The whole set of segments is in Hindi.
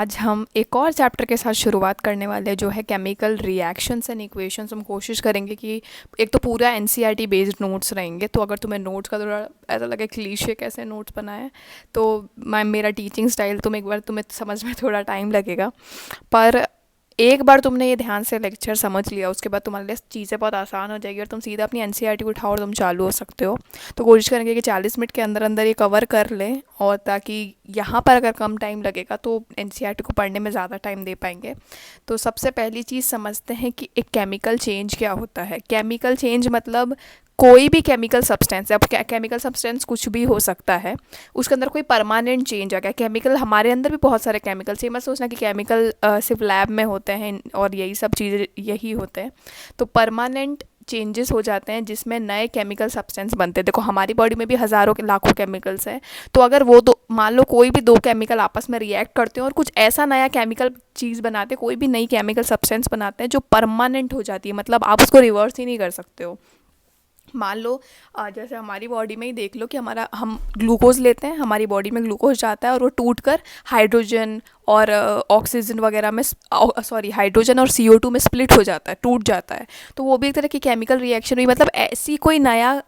आज हम एक और चैप्टर के साथ शुरुआत करने वाले हैं जो है केमिकल रिएक्शंस एंड इक्वेशंस। हम कोशिश करेंगे कि एक तो पूरा एनसीईआरटी बेस्ड नोट्स रहेंगे, तो अगर तुम्हें नोट्स का थोड़ा ऐसा लगे क्लीशे कैसे नोट्स बनाए तो मैं मेरा टीचिंग स्टाइल तुम एक बार तुम्हें समझ में थोड़ा टाइम लगेगा, पर एक बार तुमने ये ध्यान से लेक्चर समझ लिया उसके बाद तुम्हारे लिए चीज़ें बहुत आसान हो जाएगी और तुम सीधा अपनी एनसीईआरटी उठाओ और तुम चालू हो सकते हो। तो कोशिश करेंगे कि 40 मिनट के अंदर अंदर ये कवर कर लें, और ताकि यहाँ पर अगर कम टाइम लगेगा तो एनसीईआरटी को पढ़ने में ज़्यादा टाइम दे पाएंगे। तो सबसे पहली चीज़ समझते हैं कि एक केमिकल चेंज क्या होता है। केमिकल चेंज मतलब कोई भी केमिकल सब्सटेंस है, अब केमिकल सब्सटेंस कुछ भी हो सकता है, उसके अंदर कोई परमानेंट चेंज आ गया। केमिकल हमारे अंदर भी बहुत सारे केमिकल्स हैं, मत सोचना कि केमिकल सिर्फ लैब में होते हैं और यही सब चीज़ें यही होते हैं। तो परमानेंट चेंजेस हो जाते हैं जिसमें नए केमिकल सब्सटेंस बनते हैं। देखो हमारी बॉडी में भी हज़ारों लाखों केमिकल्स हैं, तो अगर वो दो मान लो कोई भी दो केमिकल आपस में रिएक्ट करते हैं और कुछ ऐसा नया केमिकल चीज़ बनाते हैं, कोई भी नई केमिकल सब्सटेंस बनाते हैं जो परमानेंट हो जाती है, मतलब आप उसको रिवर्स ही नहीं कर सकते हो। मान लो जैसे हमारी बॉडी में ही देख लो कि हमारा हम ग्लूकोज लेते हैं, हमारी बॉडी में ग्लूकोज जाता है और वो टूट कर हाइड्रोजन और ऑक्सीजन वगैरह में हाइड्रोजन और CO2 में स्प्लिट हो जाता है, टूट जाता है। तो वो भी एक तरह की केमिकल रिएक्शन हुई, मतलब ऐसी कोई नया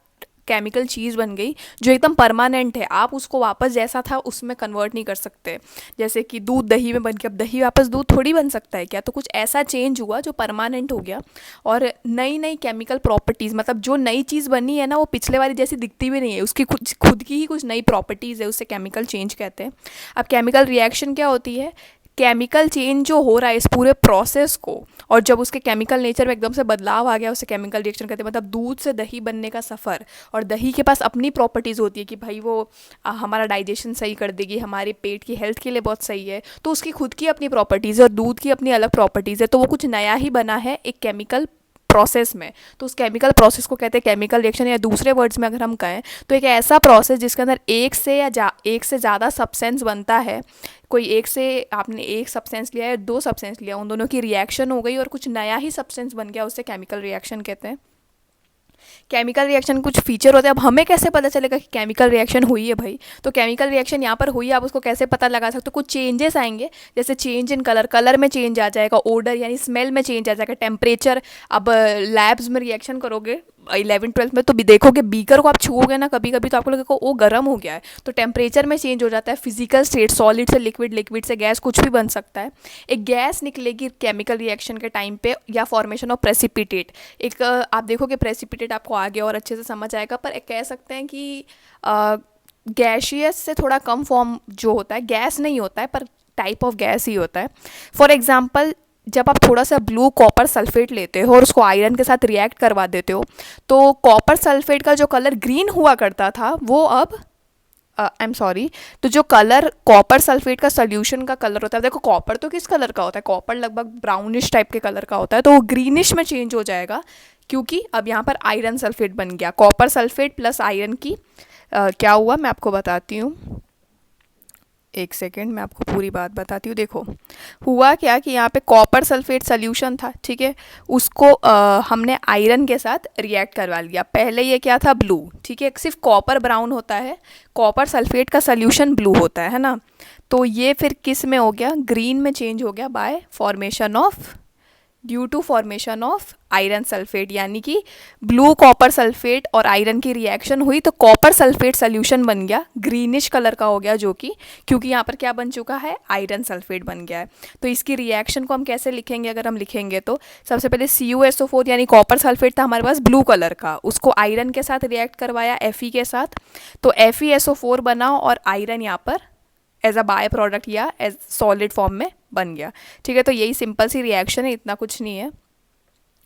केमिकल चीज़ बन गई जो एकदम परमानेंट है, आप उसको वापस जैसा था उसमें कन्वर्ट नहीं कर सकते। जैसे कि दूध दही में बन के अब दही वापस दूध थोड़ी बन सकता है क्या, तो कुछ ऐसा चेंज हुआ जो परमानेंट हो गया। और नई नई केमिकल प्रॉपर्टीज़, मतलब जो नई चीज़ बनी है ना वो पिछले वाली जैसी दिखती भी नहीं है, उसकी खुद की ही कुछ नई प्रॉपर्टीज़ है, उससे केमिकल चेंज कहते हैं। अब केमिकल रिएक्शन क्या होती है, केमिकल चेंज जो हो रहा है इस पूरे प्रोसेस को, और जब उसके केमिकल नेचर में एकदम से बदलाव आ गया उसे केमिकल रिएक्शन कहते हैं। मतलब दूध से दही बनने का सफ़र, और दही के पास अपनी प्रॉपर्टीज़ होती है कि भाई वो हमारा डाइजेशन सही कर देगी, हमारे पेट की हेल्थ के लिए बहुत सही है, तो उसकी खुद की अपनी प्रॉपर्टीज़ है और दूध की अपनी अलग प्रॉपर्टीज़ है। तो वो कुछ नया ही बना है एक केमिकल प्रोसेस में, तो उस केमिकल प्रोसेस को कहते हैं केमिकल रिएक्शन। या दूसरे वर्ड्स में अगर हम कहें तो एक ऐसा प्रोसेस जिसके अंदर एक से ज़्यादा सब्सटेंस बनता है। कोई एक से आपने एक सब्सटेंस लिया है, दो सब्सटेंस लिया, उन दोनों की रिएक्शन हो गई और कुछ नया ही सब्सटेंस बन गया, उससे केमिकल रिएक्शन कहते हैं। केमिकल रिएक्शन कुछ फीचर होते हैं। अब हमें कैसे पता चलेगा कि केमिकल रिएक्शन हुई है भाई, तो केमिकल रिएक्शन यहाँ पर हुई है, आप उसको कैसे पता लगा सकते हो, कुछ चेंजेस आएंगे, जैसे चेंज इन कलर में चेंज आ जाएगा, ओडर यानी स्मेल में चेंज आ जाएगा, टेम्परेचर। अब लैब्स में रिएक्शन करोगे 11वीं 12वीं में तो भी देखोगे, बीकर को आप छुओगे ना कभी कभी तो आपको लगेगा वो गर्म हो गया है, तो टेम्परेचर में चेंज हो जाता है। फिजिकल स्टेट, सॉलिड से लिक्विड, लिक्विड से गैस, कुछ भी बन सकता है। एक गैस निकलेगी केमिकल रिएक्शन के टाइम पे, या फॉर्मेशन ऑफ प्रेसिपिटेट। एक आप देखोगे प्रेसिपिटेट आपको आगे और अच्छे से समझ आएगा, पर एक कह सकते हैं कि गैशियस से थोड़ा कम फॉर्म जो होता है, गैस नहीं होता है पर टाइप ऑफ गैस ही होता है। फॉर एग्जाम्पल जब आप थोड़ा सा ब्लू कॉपर सल्फेट लेते हो और उसको आयरन के साथ रिएक्ट करवा देते हो, तो कॉपर सल्फेट का जो कलर ग्रीन हुआ करता था वो अब आई एम सॉरी, तो जो कलर कॉपर सल्फेट का सोल्यूशन का कलर होता है, देखो कॉपर तो किस कलर का होता है, कॉपर लगभग ब्राउनिश टाइप के कलर का होता है, तो वो ग्रीनिश में चेंज हो जाएगा क्योंकि अब यहाँ पर आयरन सल्फेट बन गया। कॉपर सल्फेट प्लस आयरन की क्या हुआ मैं आपको बताती हूँ, एक सेकेंड मैं आपको पूरी बात बताती हूँ। देखो हुआ क्या कि यहाँ पे कॉपर सल्फेट सोल्यूशन था, ठीक है, उसको हमने आयरन के साथ रिएक्ट करवा लिया। पहले ये क्या था, ब्लू, ठीक है, सिर्फ कॉपर ब्राउन होता है, कॉपर सल्फेट का सोल्यूशन ब्लू होता है ना। तो ये फिर किस में हो गया, ग्रीन में चेंज हो गया by formation of, due to formation of iron sulphate, यानी कि ब्लू कॉपर सल्फेट और आयरन की रिएक्शन हुई तो कॉपर सल्फेट सोल्यूशन बन गया, ग्रीनिश कलर का हो गया, जो कि क्योंकि यहाँ पर क्या बन चुका है, आयरन सल्फेट बन गया है। तो इसकी रिएक्शन को हम कैसे लिखेंगे, अगर हम लिखेंगे तो सबसे पहले CuSO4 यानी कॉपर सल्फेट था हमारे पास ब्लू कलर का, उसको आयरन के साथ रिएक्ट करवाया Fe के साथ, तो FeSO4 बना और आयरन यहाँ पर एज अ बाय प्रोडक्ट या एज सॉलिड फॉर्म में बन गया। ठीक है, तो यही सिंपल सी रिएक्शन है, इतना कुछ नहीं है।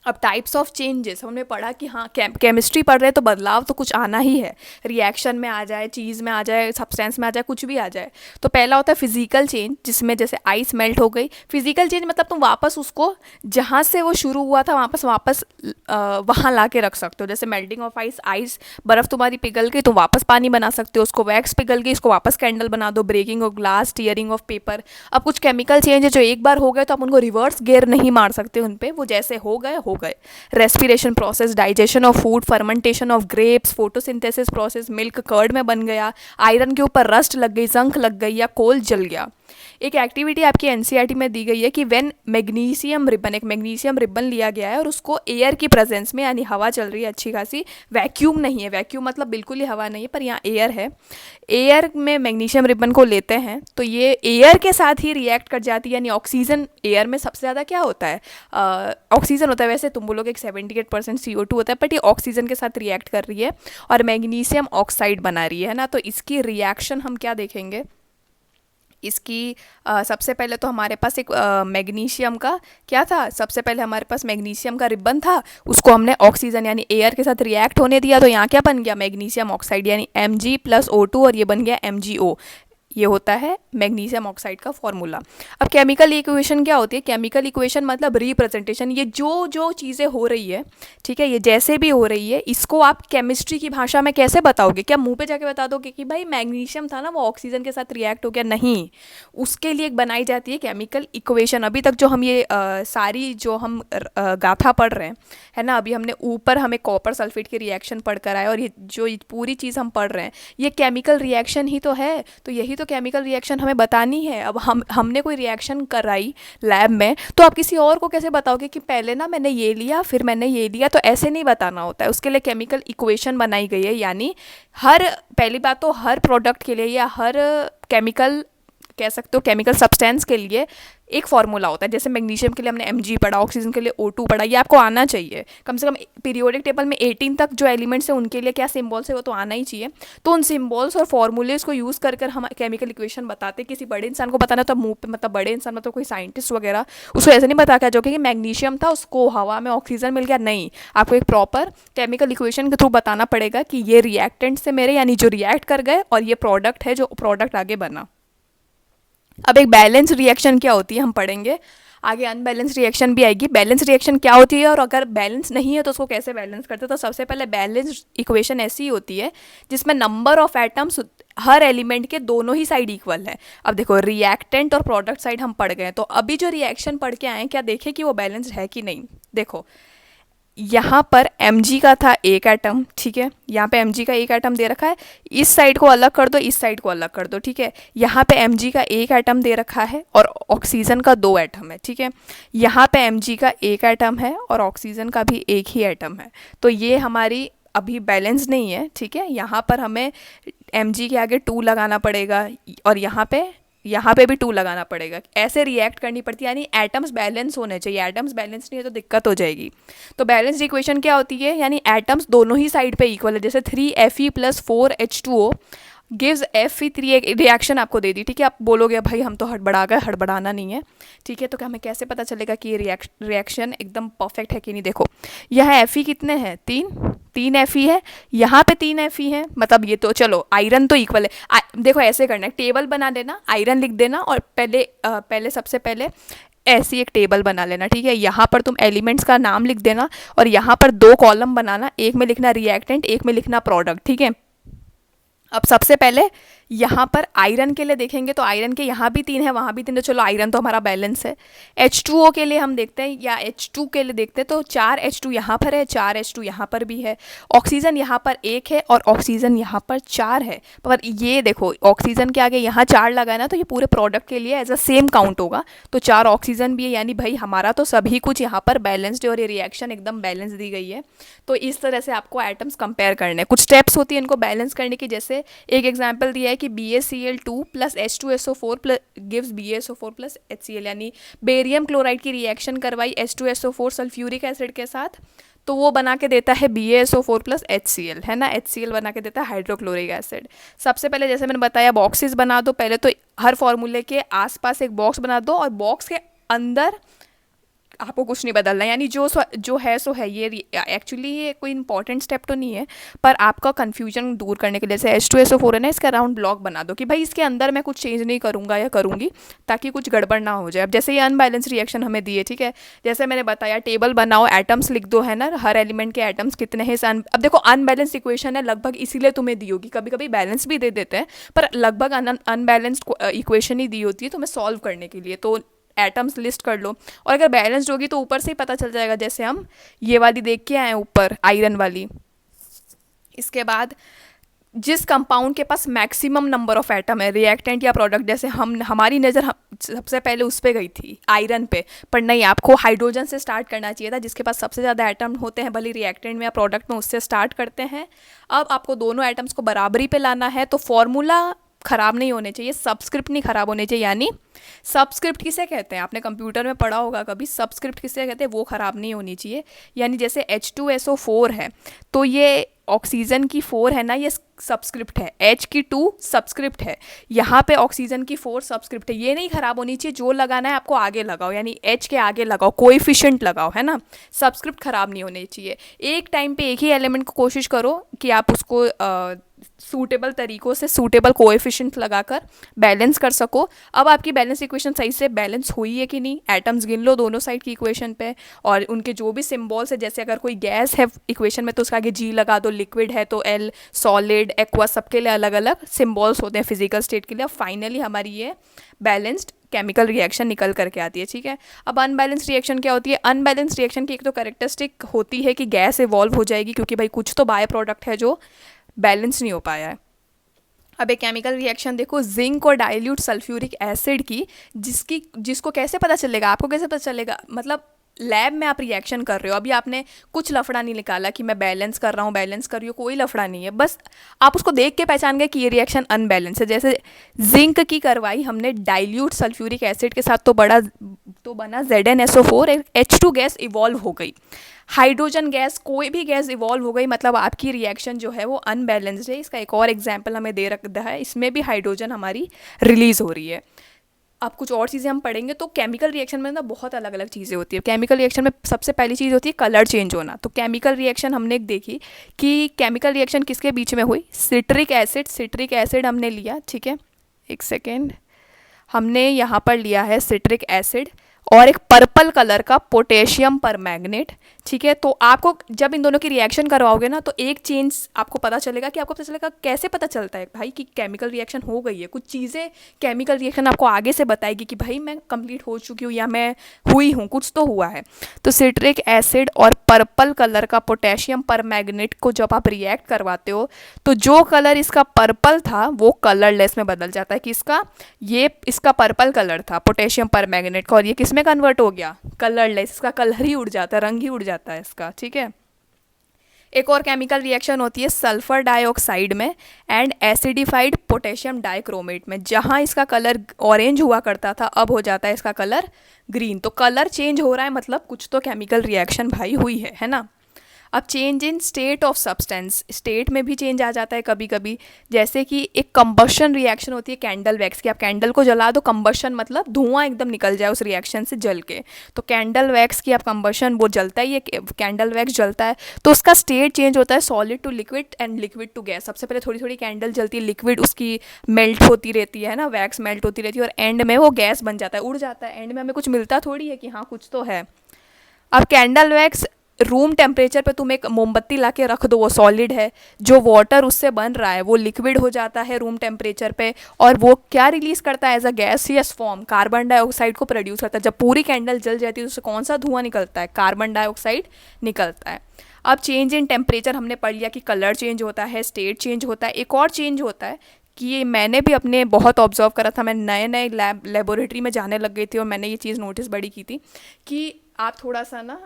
अब टाइप्स ऑफ चेंजेस हमने पढ़ा कि हाँ केमिस्ट्री पढ़ रहे हैं तो बदलाव तो कुछ आना ही है, रिएक्शन में आ जाए, चीज़ में आ जाए, सब्सटेंस में आ जाए, कुछ भी आ जाए। तो पहला होता है फिजिकल चेंज, जिसमें जैसे आइस मेल्ट हो गई। फिजिकल चेंज मतलब तुम वापस उसको जहाँ से वो शुरू हुआ था वापस वहाँ ला के रख सकते हो। जैसे मेल्टिंग ऑफ आइस, आइस बर्फ़ तुम्हारी पिघल गई तो वापस पानी बना सकते हो, उसको वैक्स पिघल गई इसको वापस कैंडल बना दो। Breaking of glass, tearing of paper. अब कुछ केमिकल चेंज है जो एक बार हो गए तो आप उनको रिवर्स गेयर नहीं मार सकते उन पे, वो जैसे हो गए। Respiration process, digestion of food, fermentation of grapes, photosynthesis process, milk curd में बन गया, आयरन के ऊपर रस्ट लग गई, जंक लग गई या कोल जल गया। एक एक्टिविटी आपकी एनसीईआरटी में दी गई है कि व्हेन मैग्नीशियम रिबन, एक मैग्नीशियम रिबन लिया गया है और उसको एयर की प्रेजेंस में, यानी हवा चल रही है अच्छी खासी, वैक्यूम नहीं है, वैक्यूम मतलब बिल्कुल ही हवा नहीं है पर यहाँ एयर है, एयर में मैग्नीशियम रिबन को लेते हैं तो ये एयर के साथ ही रिएक्ट कर जाती है, यानी ऑक्सीजन, एयर में सबसे ज़्यादा क्या होता है, ऑक्सीजन होता है, वैसे तुम बोलोगे कि 78% CO2 होता है, बट ये ऑक्सीजन के साथ रिएक्ट कर रही है और मैग्नीशियम ऑक्साइड बना रही है ना। तो इसकी रिएक्शन हम क्या देखेंगे, इसकी सबसे पहले तो हमारे पास एक मैग्नीशियम का क्या था, सबसे पहले हमारे पास मैग्नीशियम का रिबन था, उसको हमने ऑक्सीजन यानी एयर के साथ रिएक्ट होने दिया, तो यहाँ क्या बन गया, मैग्नीशियम ऑक्साइड यानी Mg+O2, और ये बन गया MgO। ये होता है मैग्नीशियम ऑक्साइड का फॉर्मूला। अब केमिकल इक्वेशन क्या होती है, केमिकल इक्वेशन मतलब रिप्रेजेंटेशन, ये जो जो चीज़ें हो रही है, ठीक है, ये जैसे भी हो रही है, इसको आप केमिस्ट्री की भाषा में कैसे बताओगे, क्या मुंह पे जाके बता दोगे कि भाई मैग्नीशियम था ना वो ऑक्सीजन के साथ रिएक्ट हो गया, नहीं, उसके लिए एक बनाई जाती है केमिकल इक्वेशन। अभी तक जो हम ये सारी जो हम गाथा पढ़ रहे हैं, है ना, अभी हमने ऊपर हमें कॉपर सल्फेट के रिएक्शन पढ़ कर आए, और ये जो पूरी चीज़ हम पढ़ रहे हैं ये केमिकल रिएक्शन ही तो है, तो यही तो केमिकल रिएक्शन हमें बतानी है। अब हमने कोई रिएक्शन कराई लैब में, तो आप किसी और को कैसे बताओगे कि पहले ना मैंने ये लिया फिर मैंने ये लिया, तो ऐसे नहीं बताना होता है, उसके लिए केमिकल इक्वेशन बनाई गई है, यानी हर, पहली बात तो हर प्रोडक्ट के लिए या हर केमिकल, कह सकते हो केमिकल सब्सटेंस के लिए एक फार्मूला होता है। जैसे मैग्नीशियम के लिए हमने Mg पढ़ा, ऑक्सीजन के लिए O2 पढ़ा, ये आपको आना चाहिए कम से कम। पीरियोडिक टेबल में 18 तक जो एलिमेंट्स हैं उनके लिए क्या सिंबल्स है वो तो आना ही चाहिए। तो उन सिंबल्स और फॉर्मूलेस को यूज़ कर कर हम केमिकल इक्वेशन बताते। किसी बड़े इंसान को बताना तो मुंह पे, मतलब बड़े इंसान मतलब कोई साइंटिस्ट वगैरह, उसको ऐसे नहीं बता के जो कि मैग्नीशियम था उसको हवा में ऑक्सीजन मिल गया, नहीं, आपको एक प्रॉपर केमिकल इक्वेशन के थ्रू बताना पड़ेगा कि ये रिएक्टेंट से मेरे, यानी जो रिएक्ट कर गए, और ये प्रोडक्ट है जो प्रोडक्ट आगे बना। अब एक बैलेंस रिएक्शन क्या होती है हम पढ़ेंगे आगे, अनबैलेंस रिएक्शन भी आएगी। बैलेंस रिएक्शन क्या होती है और अगर बैलेंस नहीं है तो उसको कैसे बैलेंस करते हैं। तो सबसे पहले बैलेंस इक्वेशन ऐसी होती है जिसमें number of atoms her element के दोनों ही साइड इक्वल है। अब देखो रिएक्टेंट और प्रोडक्ट साइड हम पढ़ गए, तो अभी जो रिएक्शन पढ़ के आए क्या देखें कि वो बैलेंस्ड है कि नहीं। देखो यहाँ पर Mg का था एक एटम, ठीक है, यहाँ पे Mg का एक एटम दे रखा है, इस साइड को अलग कर दो, इस साइड को अलग कर दो, ठीक है, यहाँ पे Mg का एक एटम दे रखा है और ऑक्सीजन का दो एटम है, ठीक है, यहाँ पे Mg का एक एटम है और ऑक्सीजन का भी एक ही एटम है। तो ये हमारी अभी बैलेंस नहीं है, ठीक है, यहाँ पर हमें Mg के आगे 2 लगाना पड़ेगा और यहाँ पे भी 2 लगाना पड़ेगा, ऐसे रिएक्ट करनी पड़ती है, यानी एटम्स बैलेंस होने चाहिए। एटम्स बैलेंस नहीं है तो दिक्कत हो जाएगी। तो बैलेंस इक्वेशन क्या होती है, यानी एटम्स दोनों ही साइड पे इक्वल है। जैसे 3Fe + 4H2O गिव्स Fe3, एक रिएक्शन आपको दे दी, ठीक है, आप बोलोगे भाई हम तो हड़बड़ा गए, हड़बड़ाना नहीं है, ठीक है, तो हमें कैसे पता चलेगा कि ये रिएक्शन एकदम परफेक्ट है कि नहीं। देखो यहाँ Fe कितने हैं, 3 Fe है, यहाँ पे 3 Fe है, मतलब ये तो चलो आयरन तो इक्वल है। देखो ऐसे करना है, टेबल बना देना, आयरन लिख देना और पहले सबसे पहले ऐसी एक टेबल बना लेना, ठीक है, यहाँ पर तुम एलिमेंट्स का नाम लिख देना और यहाँ पर 2 कॉलम बनाना, एक में लिखना रिएक्टेंट, एक में लिखना प्रोडक्ट, ठीक है। अब सबसे पहले यहाँ पर आयरन के लिए देखेंगे तो आयरन के यहाँ भी 3 है, वहाँ भी 3, तो चलो आयरन तो हमारा बैलेंस है। H2O के लिए हम देखते हैं, या H2 के लिए देखते हैं, तो 4 H2 यहाँ पर है, 4 H2 यहाँ पर भी है। ऑक्सीजन यहाँ पर 1 है और ऑक्सीजन यहाँ पर 4 है, पर ये देखो ऑक्सीजन के आगे यहाँ 4 लगा है ना, तो ये पूरे प्रोडक्ट के लिए एज अ सेम काउंट होगा, तो 4 ऑक्सीजन भी है, यानी भाई हमारा तो सभी कुछ यहाँ पर बैलेंस्ड है और ये रिएक्शन एकदम बैलेंस दी गई है। तो इस तरह से आपको एटम्स कंपेयर करने, कुछ स्टेप्स होती है इनको बैलेंस करने की। जैसे एक एग्जाम्पल दिया है कि BaCl2 + H2SO4 gives BaSO4 + HCl, यानी बेरियम क्लोराइड की रिएक्शन करवाई H2SO4 सल्फ्यूरिक एसिड के साथ, तो वो बना के देता है BaSO4 + HCl, है ना, HCl बना के देता है हाइड्रोक्लोरिक एसिड। सबसे पहले जैसे मैंने बताया बॉक्सेस बना दो, पहले तो हर फॉर्मूले के आसपास एक बॉक्स बना दो और बॉक्स के अंदर आपको कुछ नहीं बदलना, यानी जो है सो है। ये एक्चुअली ये कोई इंपॉर्टेंट स्टेप तो नहीं है, पर आपका कन्फ्यूजन दूर करने के लिए, जैसे H2SO4 है ना, इसका राउंड ब्लॉक बना दो कि भाई इसके अंदर मैं कुछ चेंज नहीं करूँगा या करूँगी, ताकि कुछ गड़बड़ ना हो जाए। अब जैसे ये अनबैलेंस रिएक्शन हमें दिए, ठीक है, जैसे मैंने बताया टेबल बनाओ, एटम्स लिख दो, है ना, हर एलिमेंट के एटम्स कितने हैं। अब देखो अनबैलेंस इक्वेशन है, लगभग इसीलिए तुम्हें दी होगी, कभी कभी बैलेंस भी दे देते हैं, पर लगभग अनबैलेंस्ड इक्वेशन ही दी होती है तुम्हें सॉल्व करने के लिए। तो एटम्स लिस्ट कर लो, और अगर बैलेंस्ड होगी तो ऊपर से ही पता चल जाएगा। जैसे हम ये वाली देख के आए ऊपर आयरन वाली, इसके बाद जिस कंपाउंड के पास मैक्सिमम नंबर ऑफ एटम है, रिएक्टेंट या प्रोडक्ट, जैसे हमारी नज़र सबसे पहले उस पे गई थी, आयरन पे, पर नहीं, आपको हाइड्रोजन से स्टार्ट करना चाहिए था, जिसके पास सबसे ज़्यादा एटम होते हैं, भले रिएक्टेंट में या प्रोडक्ट में, उससे स्टार्ट करते हैं। अब आपको दोनों एटम्स को बराबरी पे लाना है, तो फॉर्मूला ख़राब नहीं होने चाहिए, सबस्क्रिप्ट नहीं ख़राब होने चाहिए। यानी सबस्क्रिप्ट किसे कहते हैं, आपने कंप्यूटर में पढ़ा होगा कभी, सबस्क्रिप्ट किसे कहते हैं, वो ख़राब नहीं होनी चाहिए। यानी जैसे H2SO4 है, तो ये ऑक्सीजन की 4 है ना, ये सबस्क्रिप्ट है, H की 2 सबस्क्रिप्ट है, यहाँ पे ऑक्सीजन की 4 सबस्क्रिप्ट है। ये नहीं ख़राब होनी चाहिए, जो लगाना है आपको आगे लगाओ, यानी H के आगे लगाओ, कोएफिशिएंट लगाओ, है ना। सबस्क्रिप्ट ख़राब नहीं होनी चाहिए। एक टाइम पे एक ही एलिमेंट को कोशिश करो कि आप उसको सूटेबल तरीक़ों से सूटेबल कोएफिशिएंट लगाकर बैलेंस कर सको। अब आपकी बैलेंस इक्वेशन सही से बैलेंस हुई है कि नहीं, एटम्स गिन लो दोनों साइड की इक्वेशन पे, और उनके जो भी सिम्बॉल्स है, जैसे अगर कोई गैस है इक्वेशन में तो उसका आगे G लगा दो, लिक्विड है तो L, सॉलिड, एक्वा, सबके लिए अलग अलग सिम्बॉल्स होते हैं फिजिकल स्टेट के लिए। फाइनली हमारी ये बैलेंस्ड केमिकल रिएक्शन निकल करके आती है, ठीक है। अब अनबैलेंस रिएक्शन क्या होती है, अनबैलेंस रिएक्शन की एक तो कैरेक्टरिस्टिक होती है कि गैस इवॉल्व हो जाएगी, क्योंकि भाई कुछ तो बाय प्रोडक्ट है जो बैलेंस नहीं हो पाया है। अब एक केमिकल रिएक्शन देखो, जिंक और डाइल्यूट सल्फ्यूरिक एसिड की, जिसको कैसे पता चलेगा, आपको कैसे पता चलेगा, मतलब लैब में आप रिएक्शन कर रहे हो, अभी आपने कुछ लफड़ा नहीं निकाला कि मैं बैलेंस कर रहा हूँ, बैलेंस कर रही हूँ, कोई लफड़ा नहीं है, बस आप उसको देख के पहचान गए कि ये रिएक्शन अनबैलेंस है। जैसे जिंक की करवाई हमने डाइल्यूट सल्फ्यूरिक एसिड के साथ, तो बना ZnSO4, H2 गैस इवॉल्व हो गई, हाइड्रोजन गैस, कोई भी गैस इवॉल्व हो गई, मतलब आपकी रिएक्शन जो है वो अनबैलेंस्ड है। इसका एक और एग्जाम्पल हमें दे रखा है, इसमें भी हाइड्रोजन हमारी रिलीज हो रही है। अब कुछ और चीज़ें हम पढ़ेंगे। तो केमिकल रिएक्शन में ना बहुत अलग अलग चीज़ें होती है। केमिकल रिएक्शन में सबसे पहली चीज़ होती है कलर चेंज होना। तो केमिकल रिएक्शन हमने एक देखी कि केमिकल रिएक्शन किसके बीच में हुई, सिट्रिक एसिड हमने लिया, ठीक है, एक सेकेंड, हमने यहाँ पर लिया है सिट्रिक एसिड और एक पर्पल कलर का पोटेशियम परमैंगनेट, ठीक है। तो आपको जब इन दोनों की रिएक्शन करवाओगे ना, तो एक चेंज आपको पता चलेगा कि आपको पता चलेगा, कैसे पता चलता है भाई कि केमिकल रिएक्शन हो गई है। कुछ चीज़ें केमिकल रिएक्शन आपको आगे से बताएगी कि भाई मैं कंप्लीट हो चुकी हूँ या मैं हुई हूँ, कुछ तो हुआ है। तो सिट्रिक एसिड और पर्पल कलर का पोटेशियम परमैंगनेट को जब आप रिएक्ट करवाते हो, तो जो कलर इसका पर्पल था वो कलरलेस में बदल जाता है। कि इसका पर्पल कलर था पोटेशियम परमैंगनेट का, और ये किस में कन्वर्ट हो गया, कलरलेस, इसका कलर ही उड़ जाता है, रंग ही उड़ जाता है इसका, ठीक है। एक और केमिकल रिएक्शन होती है सल्फर डाइऑक्साइड में एंड एसिडिफाइड पोटेशियम डाइक्रोमेट में। जहाँ इसका कलर ऑरेंज हुआ करता था, अब हो जाता है इसका कलर ग्रीन। तो कलर चेंज हो रहा है, मतलब कुछ तो केमिकल रिएक्शन भाई हुई है ना। अब change in state of substance, state में भी चेंज आ जाता है कभी कभी। जैसे कि एक कंबशन रिएक्शन होती है कैंडल वैक्स की, आप कैंडल को जला दो, कंबशन मतलब धुआं एकदम निकल जाए उस रिएक्शन से जल के, तो कैंडल वैक्स की आप कंबशन, वो जलता ही है, कैंडल वैक्स जलता है, तो उसका स्टेट चेंज होता है solid to liquid and liquid to gas. सबसे पहले थोड़ी थोड़ी कैंडल जलती है, लिक्विड उसकी मेल्ट होती रहती है ना, वैक्स मेल्ट होती रहती है, और एंड में वो गैस बन जाता है, उड़ जाता है। एंड में हमें कुछ मिलता थोड़ी है कि हाँ कुछ तो है। अब कैंडल वैक्स रूम टेम्परेचर पे तुम एक मोमबत्ती ला के रख दो, वो सॉलिड है, जो वाटर उससे बन रहा है वो लिक्विड हो जाता है रूम टेम्परेचर पे, और वो क्या रिलीज करता है as a gaseous form, carbon dioxide को प्रोड्यूस करता है। जब पूरी कैंडल जल जाती है तो उससे कौन सा धुआं निकलता है, कार्बन डाइऑक्साइड निकलता है। अब चेंज इन टेम्परेचर हमने पढ़ लिया कि कलर चेंज होता है, स्टेट चेंज होता है। एक और चेंज होता है कि ये मैंने भी अपने बहुत ऑब्जर्व करा था, मैं नए नए लेबोरेटरी में जाने लग गई थी और मैंने ये चीज़ नोटिस बड़ी की थी कि आप थोड़ा सा ना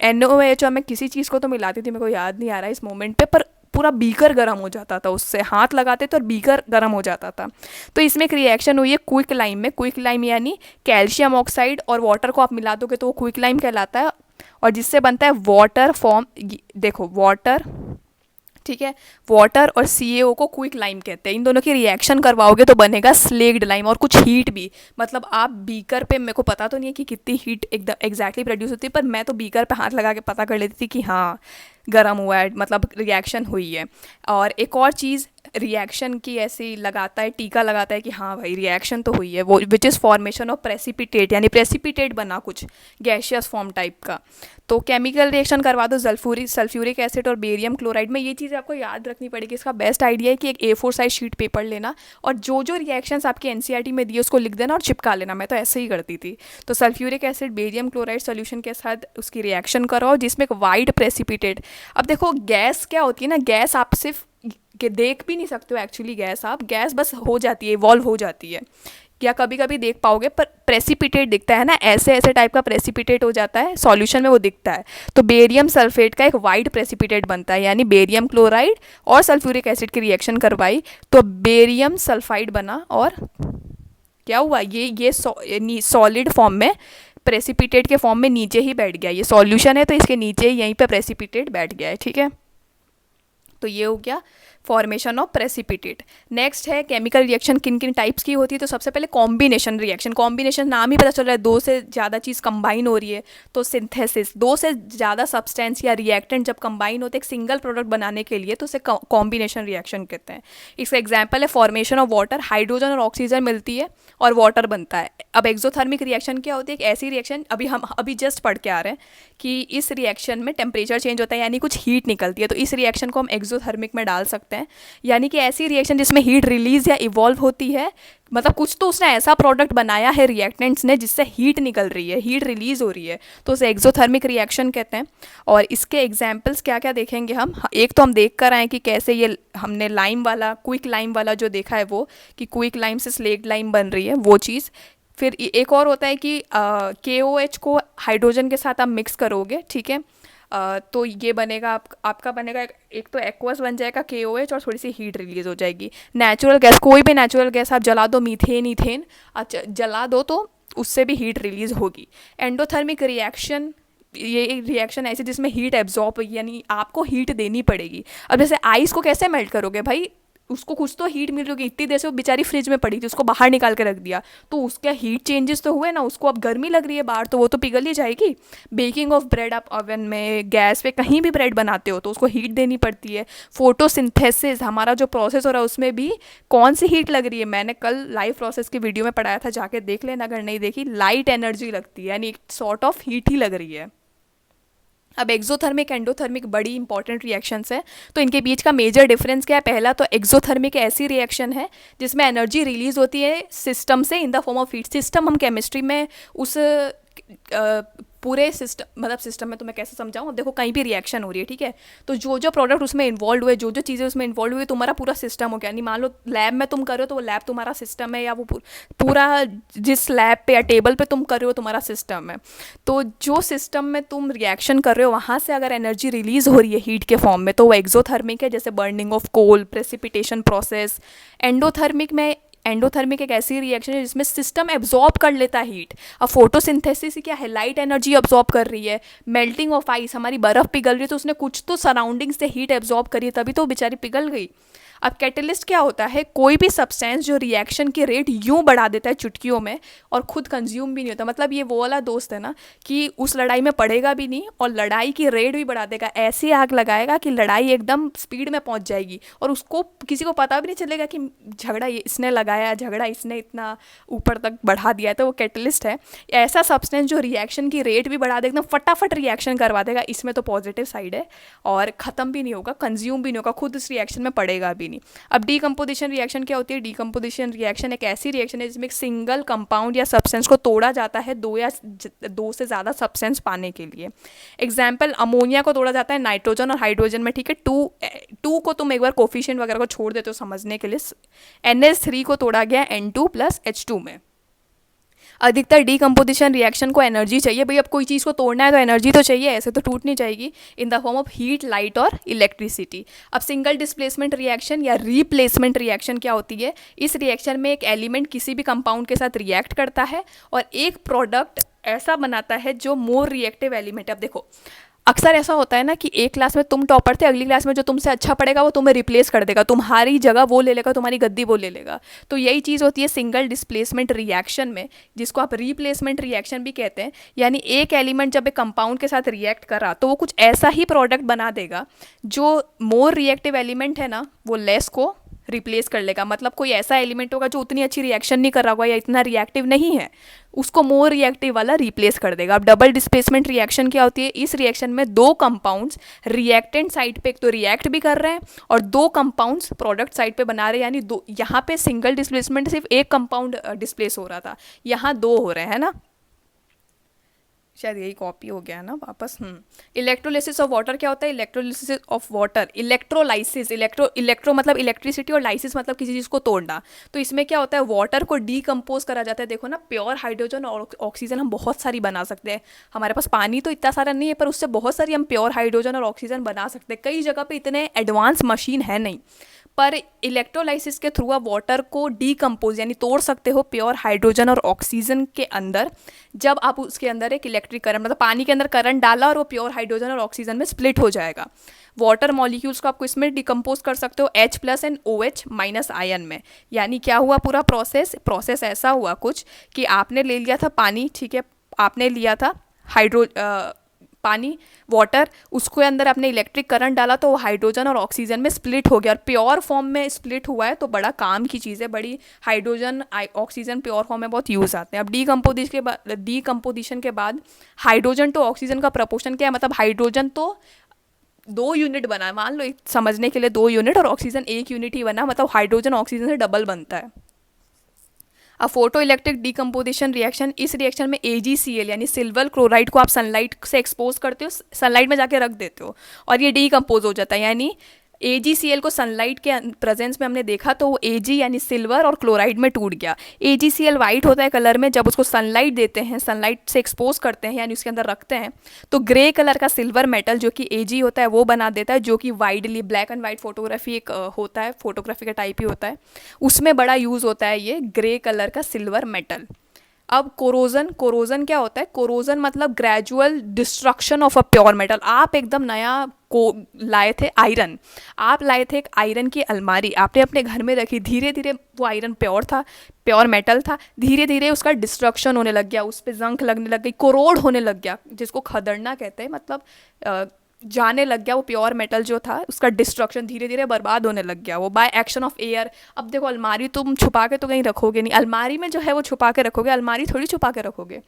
NaOH मैं किसी चीज़ को तो मिलाती थी, मेरे को याद नहीं आ रहा इस मोमेंट पे, पर पूरा बीकर गर्म हो जाता था, उससे हाथ लगाते थे और बीकर गर्म हो जाता था। तो इसमें एक रिएक्शन हुई है क्विक लाइम में, क्विक लाइम यानी कैल्शियम ऑक्साइड और वाटर को आप मिला दोगे तो वो क्विक लाइम कहलाता है, और जिससे बनता है वाटर फॉर्म, देखो वाटर, ठीक है, वाटर और CaO को क्विक लाइम कहते हैं। इन दोनों की रिएक्शन करवाओगे तो बनेगा स्लेक्ड लाइम, और कुछ हीट भी, मतलब आप बीकर पे, मेरे को पता तो नहीं है कि कितनी हीट एकदम एग्जैक्टली प्रोड्यूस होती है, पर मैं तो बीकर पे हाथ लगा के पता कर लेती थी कि हाँ गर्म हुआ है, मतलब रिएक्शन हुई है। और एक और चीज़ रिएक्शन की ऐसी लगाता है, टीका लगाता है कि हाँ भाई रिएक्शन तो हुई है, वो which is formation of precipitate, यानी प्रेसिपिटेट बना कुछ गैशियस फॉर्म टाइप का। तो केमिकल रिएक्शन करवा दो सल्फ्यूरिक एसिड और बेरियम क्लोराइड में। ये चीज़ आपको याद रखनी पड़ेगी। इसका बेस्ट आइडिया है कि एक A4 साइज शीट पेपर लेना और जो जो रिएक्शंस आपके NCERT में दिए उसको लिख देना और चिपका लेना। मैं तो ऐसे ही करती थी। तो sulphuric acid barium chloride solution के साथ उसकी रिएक्शन कराओ जिसमें एक वाइट प्रेसिपिटेट। अब देखो गैस क्या होती है ना, गैस आप सिर्फ कि देख भी नहीं सकते हो एक्चुअली गैस, आप गैस बस हो जाती है, इवॉल्व हो जाती है। या कभी कभी देख पाओगे पर प्रेसिपिटेट दिखता है ना, ऐसे ऐसे टाइप का प्रेसिपिटेट हो जाता है सॉल्यूशन में, वो दिखता है। तो बेरियम सल्फेट का एक वाइट प्रेसिपिटेट बनता है, यानी बेरियम क्लोराइड और सल्फ्यूरिक एसिड की रिएक्शन करवाई तो बेरियम सल्फाइड बना, और क्या हुआ, ये सॉलिड फॉर्म में, प्रेसिपिटेट के फॉर्म में नीचे ही बैठ गया। ये सॉल्यूशन है तो इसके नीचे यहीं पे प्रेसिपिटेट बैठ गया है, ठीक है। तो ये हो गया फॉर्मेशन ऑफ प्रेसिपिटेट। नेक्स्ट है केमिकल रिएक्शन किन किन टाइप्स की होती है। तो सबसे पहले कॉम्बिनेशन रिएक्शन, कॉम्बिनेशन नाम ही पता चल रहा है, दो से ज़्यादा चीज़ कंबाइन हो रही है। तो सिंथेसिस, दो से ज़्यादा सब्सटेंस या रिएक्टेंट जब कंबाइन होते हैं एक सिंगल प्रोडक्ट बनाने के लिए, तो उसे कॉम्बिनेशन रिएक्शन कहते हैं। इसका एग्जाम्पल है फॉर्मेशन ऑफ वाटर, हाइड्रोजन और ऑक्सीजन मिलती है और वाटर बनता है। अब एक्सोथर्मिक रिएक्शन क्या होती है, एक ऐसी रिएक्शन, हम अभी जस्ट पढ़ के आ रहे हैं कि इस रिएक्शन में टेम्परेचर चेंज होता है, यानी कुछ हीट निकलती है, तो इस रिएक्शन को हम एक्सोथर्मिक में डाल सकते हैं। यानी कि ऐसी रिएक्शन जिसमें हीट रिलीज या इवॉल्व होती है, मतलब कुछ तो उसने ऐसा प्रोडक्ट बनाया है रिएक्टेंट्स ने जिससे हीट निकल रही है, हीट रिलीज हो रही है, तो उसे एक्सोथर्मिक रिएक्शन कहते हैं। और इसके एग्जाम्पल्स क्या क्या देखेंगे हम, एक तो हम देख कर आए कि कैसे ये हमने लाइम वाला, क्विक लाइम वाला जो देखा है वो, कि क्विक लाइम से स्लेट लाइम बन रही है, वो चीज़। फिर एक और होता है कि KOH को हाइड्रोजन के साथ आप मिक्स करोगे, ठीक है, तो ये बनेगा आपका बनेगा एक तो एक्वस बन जाएगा KOH, और थोड़ी सी हीट रिलीज हो जाएगी। नेचुरल गैस, कोई भी नेचुरल गैस आप जला दो, मीथेन ईथेन जला दो तो उससे भी हीट रिलीज होगी। एंडोथर्मिक रिएक्शन, ये एक रिएक्शन ऐसी जिसमें हीट एब्जॉर्ब, यानी आपको हीट देनी पड़ेगी। अब जैसे आइस को कैसे मेल्ट करोगे भाई, उसको कुछ तो हीट मिल रही होगी, इतनी देर से वो बेचारी फ्रिज में पड़ी थी, उसको बाहर निकाल के रख दिया, तो उसका हीट चेंजेस तो हुए ना, उसको अब गर्मी लग रही है बाहर, तो वो तो पिघल ही जाएगी। बेकिंग ऑफ ब्रेड, आप ओवन में, गैस पे, कहीं भी ब्रेड बनाते हो तो उसको हीट देनी पड़ती है। फोटोसिंथेसिस, हमारा जो प्रोसेस हो रहा है उसमें भी कौन सी हीट लग रही है, मैंने कल लाइव प्रोसेस की वीडियो में पढ़ाया था, जाके देख लेना अगर नहीं देखी। लाइट एनर्जी लगती है, यानी एक सॉर्ट ऑफ हीट ही लग रही है। अब एक्सोथर्मिक एंडोथर्मिक बड़ी इंपॉर्टेंट रिएक्शंस है, तो इनके बीच का मेजर डिफरेंस क्या है। पहला तो एक्सोथर्मिक ऐसी रिएक्शन है जिसमें एनर्जी रिलीज होती है सिस्टम से in the form of heat. System हम केमिस्ट्री में उस पूरे सिस्टम, मतलब सिस्टम में तो मैं कैसे समझाऊँ, अब देखो कहीं भी रिएक्शन हो रही है, ठीक है, तो जो जो प्रोडक्ट उसमें इन्वॉल्व हुए, जो जो चीज़ें उसमें इन्वॉल्व हुई, तुम्हारा पूरा सिस्टम हो गया। नहीं, मान लो लैब में तुम कर रहे हो तो वो लैब तुम्हारा सिस्टम है, या वो पूरा जिस लैब पे या टेबल पे तुम कर रहे हो तुम्हारा सिस्टम है। तो जो सिस्टम में तुम रिएक्शन कर रहे हो वहाँ से अगर एनर्जी रिलीज हो रही है हीट के फॉर्म में, तो वो एक्सोथर्मिक है, जैसे burning of coal, precipitation process. Endothermic एक ऐसी रिएक्शन है जिसमें सिस्टम एब्जॉर्ब कर लेता है हीट। अब फोटोसिंथेसिस क्या है, लाइट एनर्जी एब्जॉर्ब कर रही है। मेल्टिंग ऑफ आइस, हमारी बर्फ़ पिघल रही है तो उसने कुछ तो सराउंडिंग से हीट एब्जॉर्ब करी है, तभी तो बेचारी पिघल गई। अब कैटलिस्ट क्या होता है, कोई भी सब्सटेंस जो रिएक्शन की रेट यूं बढ़ा देता है चुटकियों में और खुद कंज्यूम भी नहीं होता। मतलब ये वो वाला दोस्त है ना कि उस लड़ाई में पड़ेगा भी नहीं और लड़ाई की रेट भी बढ़ा देगा, ऐसी आग लगाएगा कि लड़ाई एकदम स्पीड में पहुंच जाएगी और उसको किसी को पता भी नहीं चलेगा कि झगड़ा इसने लगाया, झगड़ा इसने इतना ऊपर तक बढ़ा दिया है। तो वो कैटलिस्ट है, ऐसा सब्सटेंस जो रिएक्शन की रेट भी बढ़ा देगा, एकदम फटाफट रिएक्शन करवा देगा। इसमें तो पॉजिटिव साइड है और ख़त्म भी नहीं होगा, कंज्यूम भी नहीं होगा, खुद इस रिएक्शन में पड़ेगा भी नहीं। अब डीकम्पोजिशन रिएक्शन क्या होती है। डीकम्पोजिशन रिएक्शन एक ऐसी रिएक्शन है जिसमें एक सिंगल कंपाउंड या सब्सटेंस को तोड़ा जाता है दो से ज़्यादा सब्सटेंस पाने के लिए। एग्जाम्पल, अमोनिया को तोड़ा जाता है नाइट्रोजन और हाइड्रोजन में, ठीक है। टू को तुम एक बार कोफिशिएंट वगैरह को छोड़ देते हो समझने के लिए। NH3 को तोड़ा गया N2 + H2 में। अधिकतर डीकम्पोजिशन रिएक्शन को एनर्जी चाहिए भाई, अब कोई चीज़ को तोड़ना है तो एनर्जी तो चाहिए, ऐसे तो टूट नहीं जाएगी, in the form of heat, light और इलेक्ट्रिसिटी। अब सिंगल डिस्प्लेसमेंट रिएक्शन या रिप्लेसमेंट रिएक्शन क्या होती है। इस रिएक्शन में एक एलिमेंट किसी भी कंपाउंड के साथ रिएक्ट करता है और एक प्रोडक्ट ऐसा बनाता है जो मोर रिएक्टिव एलिमेंट। अब देखो अक्सर ऐसा होता है ना कि एक क्लास में तुम टॉपर थे, अगली क्लास में जो तुमसे अच्छा पड़ेगा वो तुम्हें रिप्लेस कर देगा, तुम्हारी जगह वो ले लेगा, तुम्हारी गद्दी वो ले लेगा। तो यही चीज़ होती है सिंगल डिस्प्लेसमेंट रिएक्शन में, जिसको आप रिप्लेसमेंट रिएक्शन भी कहते हैं। यानी एक एलिमेंट जब एक कंपाउंड के साथ रिएक्ट कर रहा तो वो कुछ ऐसा ही प्रोडक्ट बना देगा जो मोर रिएक्टिव एलिमेंट है ना वो लेस को रिप्लेस कर लेगा। मतलब कोई ऐसा एलिमेंट होगा जो उतनी अच्छी रिएक्शन नहीं कर रहा होगा या इतना रिएक्टिव नहीं है, उसको मोर रिएक्टिव वाला रिप्लेस कर देगा। अब डबल डिस्प्लेसमेंट रिएक्शन क्या होती है। इस रिएक्शन में दो कंपाउंड्स रिएक्टेंट साइड पे एक तो रिएक्ट भी कर रहे हैं और दो कंपाउंड्स प्रोडक्ट साइड पे बना रहे हैं। यानी दो, यहाँ पे सिंगल डिस्प्लेसमेंट सिर्फ एक कंपाउंड डिस्प्लेस हो रहा था, यहाँ दो हो रहे हैं ना। शायद यही कॉपी हो गया है ना वापस। इलेक्ट्रोलिसिस ऑफ वाटर क्या होता है? Electrolysis of water, electrolysis, electro मतलब इलेक्ट्रिसिटी और लाइसिस मतलब किसी चीज़ को तोड़ना। तो इसमें क्या होता है, वाटर को डीकम्पोज करा जाता है। देखो ना, प्योर हाइड्रोजन और ऑक्सीजन हम बहुत सारी बना सकते हैं। हमारे पास पानी तो इतना सारा नहीं है, पर उससे बहुत सारी हम प्योर हाइड्रोजन और ऑक्सीजन बना सकते हैं। कई जगह पे इतने एडवांस मशीन है नहीं, पर इलेक्ट्रोलाइसिस के थ्रू आप वाटर को डीकम्पोज यानी तोड़ सकते हो प्योर हाइड्रोजन और ऑक्सीजन के अंदर। जब आप उसके अंदर एक इलेक्ट्रिक करंट मतलब पानी के अंदर करंट डाला और वो प्योर हाइड्रोजन और ऑक्सीजन में स्प्लिट हो जाएगा। वाटर मॉलिक्यूल्स को आपको इसमें डिकम्पोज कर सकते हो H+ एंड OH- आयन में। यानी क्या हुआ पूरा प्रोसेस ऐसा हुआ कुछ कि आपने ले लिया था पानी, ठीक है, आपने लिया था पानी, वाटर, उसके अंदर आपने इलेक्ट्रिक करंट डाला तो वो हाइड्रोजन और ऑक्सीजन में स्प्लिट हो गया और प्योर फॉर्म में स्प्लिट हुआ है। तो बड़ा काम की चीज़ है, बड़ी हाइड्रोजन ऑक्सीजन प्योर फॉर्म में बहुत यूज़ आते हैं। अब डीकम्पोजिशन के बाद हाइड्रोजन टू ऑक्सीजन का प्रपोर्शन क्या है? मतलब हाइड्रोजन तो 2 यूनिट बना, मान लो समझने के लिए 2 यूनिट, और ऑक्सीजन 1 यूनिट ही बना, मतलब हाइड्रोजन ऑक्सीजन से डबल बनता है। अब फोटो इलेक्ट्रिक डीकम्पोजिशन रिएक्शन, इस रिएक्शन में AgCl यानी सिल्वर क्लोराइड को आप सनलाइट से एक्सपोज करते हो, सनलाइट में जाके रख देते हो और ये डीकम्पोज हो जाता है। यानी AgCl को सनलाइट के प्रेजेंस में हमने देखा तो वो Ag यानी सिल्वर और क्लोराइड में टूट गया। AgCl वाइट होता है कलर में, जब उसको सनलाइट देते हैं, सनलाइट से एक्सपोज करते हैं यानी उसके अंदर रखते हैं, तो ग्रे कलर का सिल्वर मेटल जो कि Ag होता है वो बना देता है, जो कि widely black and white photography एक होता है, फोटोग्राफी का टाइप ही होता है, उसमें बड़ा यूज़ होता है ये ग्रे कलर का सिल्वर मेटल। अब कोरोजन क्या होता है? कोरोजन मतलब gradual destruction of a pure metal. आप एकदम नया को लाए थे आयरन, आप लाए थे एक आयरन की अलमारी, आपने अपने घर में रखी, धीरे धीरे वो आयरन प्योर था, प्योर मेटल था, धीरे धीरे उसका डिस्ट्रक्शन होने लग गया, उस पर जंग लगने लग गई, कोरोड होने लग गया, जिसको खदड़ना कहते हैं, मतलब जाने लग गया वो प्योर मेटल जो था, उसका डिस्ट्रक्शन धीरे धीरे बर्बाद होने लग गया वो बाय एक्शन ऑफ एयर। अब देखो, अलमारी तुम छुपा के तो कहीं रखोगे नहीं, अलमारी में जो है वो छुपा के रखोगे, अलमारी थोड़ी छुपा के रखोगे।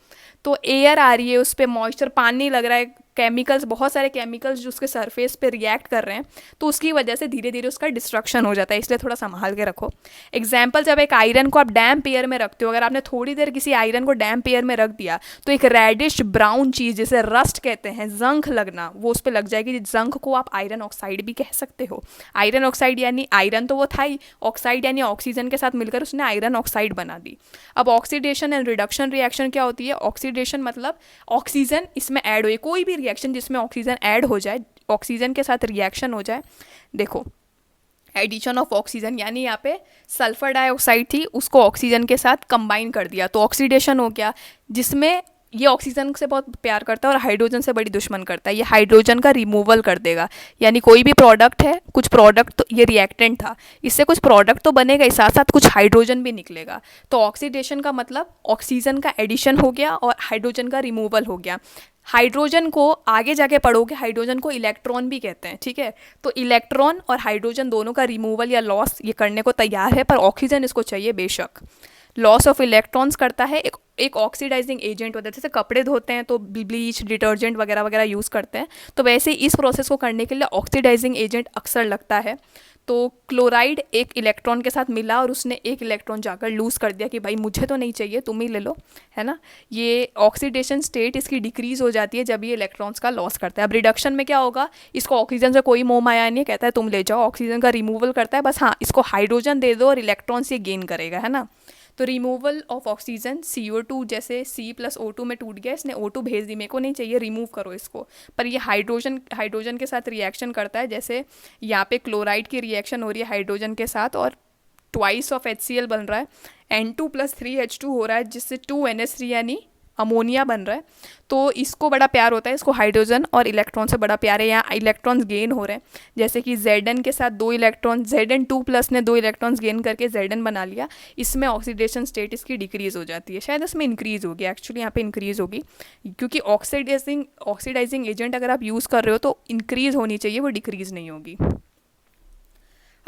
तो एयर आ रही है, उस पर मॉइस्चर, पानी लग रहा है, केमिकल्स, बहुत सारे केमिकल्स जो उसके सरफेस पे रिएक्ट कर रहे हैं, तो उसकी वजह से धीरे धीरे उसका डिस्ट्रक्शन हो जाता है, इसलिए थोड़ा संभाल के रखो। एग्जाम्पल, जब एक आयरन को आप डैम्प एयर में रखते हो, अगर आपने थोड़ी देर किसी आयरन को डैम्प एयर में रख दिया तो एक रेडिश ब्राउन चीज़ जिसे रस्ट कहते हैं, जंक लगना, वो उस पर लग जाएगी। जंक को आप आयरन ऑक्साइड भी कह सकते हो। आयरन ऑक्साइड यानी आयरन तो वो था ही, ऑक्साइड यानी ऑक्सीजन के साथ मिलकर उसने आयरन ऑक्साइड बना दी। अब ऑक्सीडेशन एंड रिडक्शन रिएक्शन क्या होती है? ऑक्सीडेशन मतलब ऑक्सीजन इसमें ऐड हो, कोई भी रिएक्शन जिसमें ऑक्सीजन ऐड हो जाए, ऑक्सीजन के साथ रिएक्शन हो जाए। देखो, एडिशन ऑफ ऑक्सीजन यानी यहाँ पे सल्फर डाइऑक्साइड थी, उसको ऑक्सीजन के साथ कंबाइन कर दिया तो ऑक्सीडेशन हो गया, जिसमें ये ऑक्सीजन से बहुत प्यार करता है और हाइड्रोजन से बड़ी दुश्मन करता है। ये हाइड्रोजन का रिमूवल कर देगा, यानी कोई भी प्रोडक्ट है, कुछ प्रोडक्ट तो ये रिएक्टेंट था, इससे कुछ प्रोडक्ट तो बनेगा ही, साथ साथ कुछ हाइड्रोजन भी निकलेगा। तो ऑक्सीडेशन का मतलब ऑक्सीजन का एडिशन हो गया और हाइड्रोजन का रिमूवल हो गया। हाइड्रोजन को आगे जाके पढ़ोगे, हाइड्रोजन को इलेक्ट्रॉन भी कहते हैं, ठीक है। तो इलेक्ट्रॉन और हाइड्रोजन दोनों का रिमूवल या लॉस ये करने को तैयार है, पर ऑक्सीजन इसको चाहिए बेशक। लॉस ऑफ इलेक्ट्रॉन्स करता है, एक ऑक्सीडाइजिंग एजेंट होता है। जैसे कपड़े धोते हैं तो ब्लीच, डिटर्जेंट वगैरह वगैरह यूज़ करते हैं, तो वैसे ही इस प्रोसेस को करने के लिए ऑक्सीडाइजिंग एजेंट अक्सर लगता है। तो क्लोराइड एक इलेक्ट्रॉन के साथ मिला और उसने एक इलेक्ट्रॉन जाकर लूज़ कर दिया कि भाई मुझे तो नहीं चाहिए, तुम ही ले लो, है ना। ये ऑक्सीडेशन स्टेट इसकी डिक्रीज हो जाती है जब ये इलेक्ट्रॉन्स का लॉस करता है। अब रिडक्शन में क्या होगा? इसको ऑक्सीजन से कोई मोह माया नहीं है, कहता है तुम ले जाओ, ऑक्सीजन का रिमूवल करता है, बस हाँ इसको हाइड्रोजन दे दो और इलेक्ट्रॉन से गेन करेगा, है ना। तो रिमूवल ऑफ ऑक्सीजन, CO2 जैसे C+O2 में टूट गया, इसने O2 भेज दी, मेरे को नहीं चाहिए, रिमूव करो इसको। पर ये हाइड्रोजन के साथ रिएक्शन करता है, जैसे यहाँ पे क्लोराइड की रिएक्शन हो रही है हाइड्रोजन के साथ और ट्वाइस ऑफ HCl बन रहा है, N2+3H2 हो रहा है, जिससे 2NH3 यानी अमोनिया बन रहा है। तो इसको बड़ा प्यार होता है, इसको हाइड्रोजन और इलेक्ट्रॉन से बड़ा प्यार है। यहाँ इलेक्ट्रॉन्स गेन हो रहे हैं, जैसे कि Zn के साथ 2 इलेक्ट्रॉन, Zn2+ ने 2 इलेक्ट्रॉन्स गेन करके Zn बना लिया। इसमें ऑक्सीडेशन स्टेट इसकी डिक्रीज़ हो जाती है, शायद इसमें इंक्रीज़ होगी, एक्चुअली यहाँ पे इंक्रीज़ होगी, क्योंकि ऑक्सीडाइजिंग एजेंट अगर आप यूज़ कर रहे हो तो इंक्रीज़ होनी चाहिए, वो डिक्रीज़ नहीं होगी।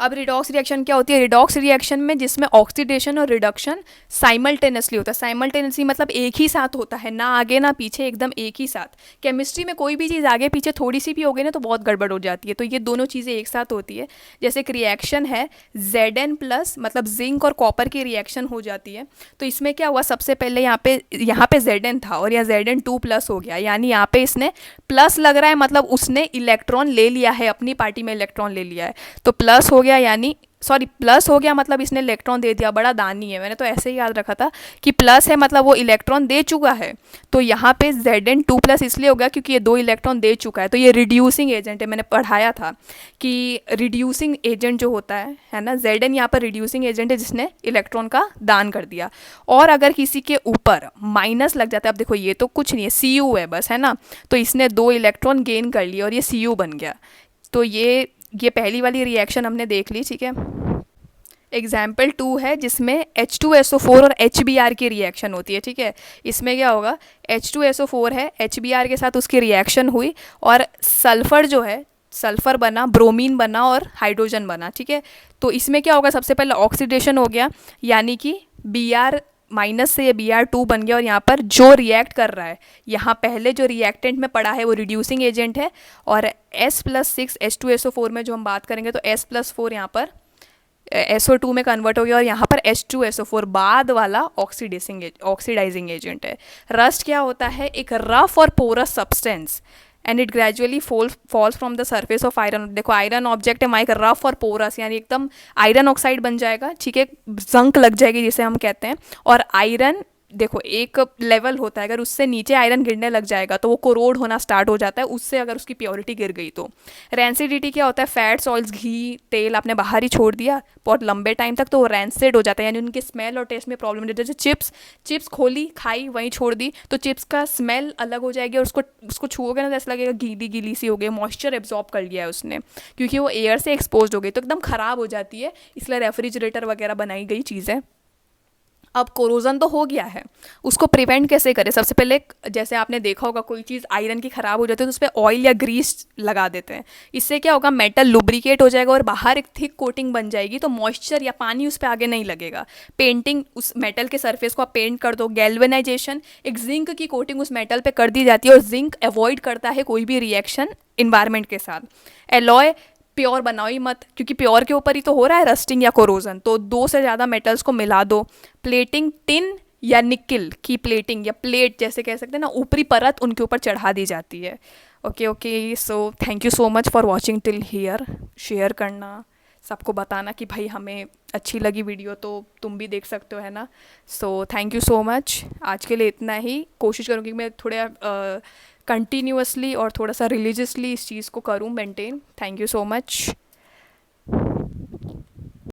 अब रिडॉक्स रिएक्शन क्या होती है? रिडॉक्स रिएक्शन में जिसमें ऑक्सीडेशन और रिडक्शन साइमल्टेनियसली होता है। साइमल्टेनियसली मतलब एक ही साथ होता है, ना आगे ना पीछे, एकदम एक ही साथ। केमिस्ट्री में कोई भी चीज़ आगे पीछे थोड़ी सी भी हो गई ना तो बहुत गड़बड़ हो जाती है, तो ये दोनों चीज़ें एक साथ होती है। जैसे एक रिएक्शन है Zn प्लस, मतलब जिंक और कॉपर की रिएक्शन हो जाती है, तो इसमें क्या हुआ, सबसे पहले यहाँ पे Zn था और यहाँ Zn2 प्लस हो गया, यानी यहाँ पे इसने प्लस लग रहा है, मतलब उसने इलेक्ट्रॉन ले लिया है, अपनी पार्टी में इलेक्ट्रॉन ले लिया है, तो प्लस हो गया, यानी सॉरी प्लस हो गया मतलब इसने इलेक्ट्रॉन दे दिया। बड़ा दानी है, मैंने तो ऐसे ही याद रखा था कि प्लस है मतलब वो इलेक्ट्रॉन दे चुका है। तो यहाँ पे Zn2 प्लस इसलिए हो गया क्योंकि ये 2 इलेक्ट्रॉन दे चुका है, तो ये रिड्यूसिंग एजेंट है। मैंने पढ़ाया था कि रिड्यूसिंग एजेंट जो होता है ना, Zn यहाँ पर रिड्यूसिंग एजेंट है जिसने इलेक्ट्रॉन का दान कर दिया। और अगर किसी के ऊपर माइनस लग जाता है, अब देखो ये तो कुछ नहीं है, Cu है बस, है ना, तो इसने 2 इलेक्ट्रॉन गेन कर लिए और ये Cu बन गया। तो ये पहली वाली रिएक्शन हमने देख ली, ठीक है। एग्जाम्पल 2 है जिसमें H2SO4 और HBr की रिएक्शन होती है, ठीक है। इसमें क्या होगा, H2SO4 है, HBr के साथ उसकी रिएक्शन हुई और सल्फ़र जो है, सल्फ़र बना, ब्रोमीन बना और हाइड्रोजन बना, ठीक है। तो इसमें क्या होगा, सबसे पहले ऑक्सीडेशन हो गया, यानी कि Br माइनस से ये Br2 बन गया, और यहाँ पर जो रिएक्ट कर रहा है, यहाँ पहले जो रिएक्टेंट में पड़ा है वो रिड्यूसिंग एजेंट है, और S+6 H2SO4 में जो हम बात करेंगे तो S+4 यहाँ पर SO2 में कन्वर्ट हो गया, और यहाँ पर H2SO4 बाद वाला ऑक्सीडाइजिंग एजेंट है। रस्ट क्या होता है, एक रफ और porous substance, and it gradually falls from the surface of iron. देखो आयरन ऑब्जेक्ट है, माइक रफ और पोरस, यानी एकदम आयरन ऑक्साइड बन जाएगा, ठीक है, जंक लग जाएगी जिसे हम कहते हैं। और आयरन देखो एक लेवल होता है, अगर उससे नीचे आयरन गिरने लग जाएगा तो वो कोरोड होना स्टार्ट हो जाता है, उससे अगर उसकी प्योरिटी गिर गई तो। रैंसिडिटी क्या होता है, फैट्स, ऑयल्स, घी, तेल आपने बाहर ही छोड़ दिया बहुत लंबे टाइम तक तो वो रैंसिड हो जाता है, यानी उनके स्मेल और टेस्ट में प्रॉब्लम। जैसे चिप्स खोली, खाई, वहीं छोड़ दी, तो चिप्स का स्मेल अलग हो जाएगी, और उसको छुओगे ना तो ऐसा लगेगा गीली गीली सी हो गई, मॉइस्चर एब्जॉर्ब कर लिया है उसने, क्योंकि वो एयर से एक्सपोज हो गई, तो एकदम ख़राब हो जाती है। इसलिए रेफ्रिजरेटर वगैरह बनाई गई चीज़ें। अब कोरोजन तो हो गया है, उसको प्रिवेंट कैसे करें? सबसे पहले जैसे आपने देखा होगा कोई चीज़ आयरन की ख़राब हो जाती है तो उस पर ऑयल या ग्रीस लगा देते हैं। इससे क्या होगा, मेटल लुब्रिकेट हो जाएगा और बाहर एक थिक कोटिंग बन जाएगी, तो मॉइस्चर या पानी उस पर आगे नहीं लगेगा। पेंटिंग, उस मेटल के सरफेस को आप पेंट कर दो। गैल्वेनाइजेशन, एक जिंक की कोटिंग उस मेटल पे कर दी जाती है, और जिंक अवॉइड करता है कोई भी रिएक्शन इन्वायरमेंट के साथ। एलॉय, प्योर बनाओ ही मत, क्योंकि प्योर के ऊपर ही तो हो रहा है रस्टिंग या कोरोजन, तो 2 से ज़्यादा मेटल्स को मिला दो। प्लेटिंग, टिन या निकिल की प्लेटिंग या प्लेट जैसे कह सकते हैं ना, ऊपरी परत उनके ऊपर चढ़ा दी जाती है। Okay, so thank you so much for watching till here. Share करना, सबको बताना कि भाई हमें अच्छी लगी वीडियो तो तुम भी देख सकते हो, है ना। So thank you so much, आज के लिए इतना ही। कोशिश करूँगी मैं थोड़ा कंटिन्यूअसली और थोड़ा सा रिलीजियसली इस चीज़ को करूँ maintain. Thank you so much.